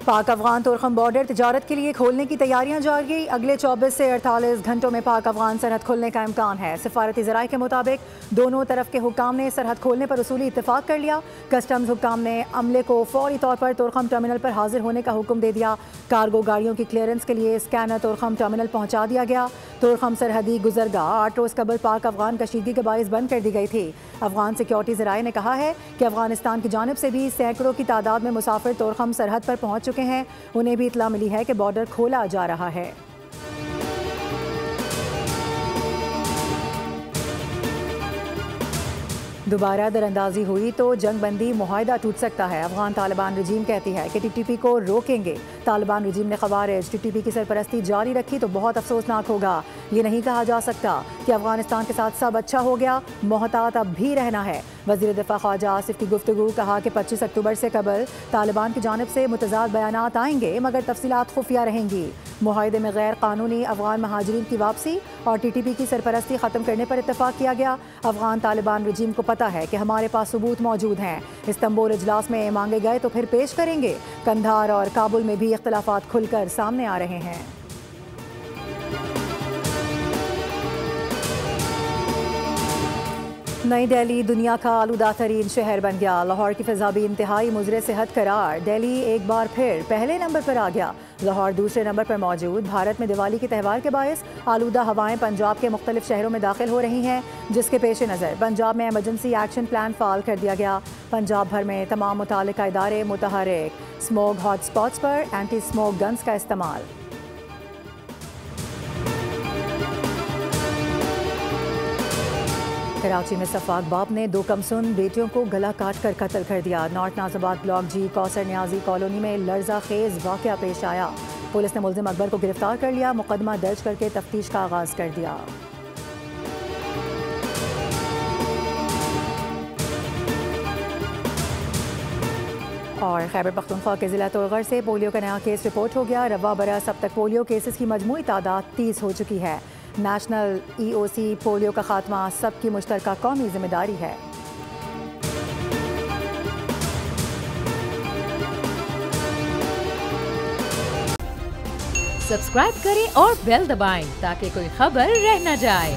पाक अफगान तोरखम बॉर्डर तिजारत के लिए खोलने की तैयारियां जारी। अगले 24 से 48 घंटों में पाक अफगान सरहद खुलने का इम्कान है। सिफारती ज़राए के मुताबिक दोनों तरफ के हुक्काम ने सरहद खोलने पर उसूली इत्तेफाक कर लिया। कस्टम्स हुक्काम ने अमले को फौरी तौर पर तोरखम टर्मिनल पर हाजिर होने का हुक्म दे दिया। कार्गो गाड़ियों की क्लियरेंस के लिए स्कैनर तोरखम टर्मिनल पहुंचा दिया गया। तोरखम सरहदी गुजरगाह 8 रोज़ कबल पाक अफगान कशीदगी के बायस बंद कर दी गई थी। अफगान सिक्योरिटी ज़राए ने कहा है कि अफगानिस्तान की जानिब से भी सैकड़ों की तादाद में मुसाफिर तोरखम सरहद पर पहुंच चुके हैं। उन्हें भी इत्तला मिली है कि बॉर्डर खोला जा रहा है। दोबारा दरअंदाजी हुई तो जंग बंदी मुआहिदा टूट सकता है। अफगान तालिबान रजीम कहती है कि टीटीपी को रोकेंगे। तालिबान रजीम ने खवारिज टीटीपी की सरपरस्ती जारी रखी तो बहुत अफसोसनाक होगा। ये नहीं कहा जा सकता कि अफगानिस्तान के साथ सब अच्छा हो गया, मोहतात अब भी रहना है। वज़ीर दिफा ख्वाजा आसिफ की गुफ्तगू, कहा कि 25 अक्टूबर से कबल तालिबान की जानिब से मुतज़ाद बयानात आएंगे मगर तफसीलात खुफिया रहेंगी। मुआहिदे में गैर कानूनी अफगान महाजरीन की वापसी और टीटीपी की सरपरस्ती ख़त्म करने पर इत्तफाक किया गया। अफगान तालिबान रजीम को पता है कि हमारे पास सबूत मौजूद हैं। इस्तांबुल इजलास में मांगे गए तो फिर पेश करेंगे। कंधार और काबुल में भी इख्तलाफात खुलकर सामने आ रहे हैं। नई दिल्ली दुनिया का आलूदा तरीन शहर बन गया। लाहौर की फिजा भी इंतहाई मुजरे सेहत करार। दिल्ली एक बार फिर पहले नंबर पर आ गया। लाहौर दूसरे नंबर पर मौजूद। भारत में दिवाली के त्यौहार के बायस आलूदा हवाएं पंजाब के मुख्तलिफ शहरों में दाखिल हो रही हैं, जिसके पेश नज़र पंजाब में एमरजेंसी एक्शन प्लान फाल कर दिया गया। पंजाब भर में तमाम मुतालिका इदारे मुतहरिक। स्मोक हॉट स्पॉट्स पर एंटी स्मोक गन्स का इस्तेमाल। कराची में सफाक बाप ने 2 कमसुन बेटियों को गला काट कर कत्ल कर दिया। North Nazabad block G Kausar Niazi colony में लर्जा खेज वाक़या पेश आया। पुलिस ने मुल्ज़िम अकबर को गिरफ्तार कर लिया। मुकदमा दर्ज करके तफ्तीश का आगाज कर दिया। और खैबर पख्तूनख्वा के ज़िला तोरगढ़ से पोलियो का नया केस रिपोर्ट हो गया। रवा बरस अब तक पोलियो केसेस की मजमूई तादाद 30 हो चुकी है। नेशनल EOC पोलियो का खात्मा सबकी मुश्तरका कौमी जिम्मेदारी है। सब्सक्राइब करें और बेल दबाएं ताकि कोई खबर रह न जाए।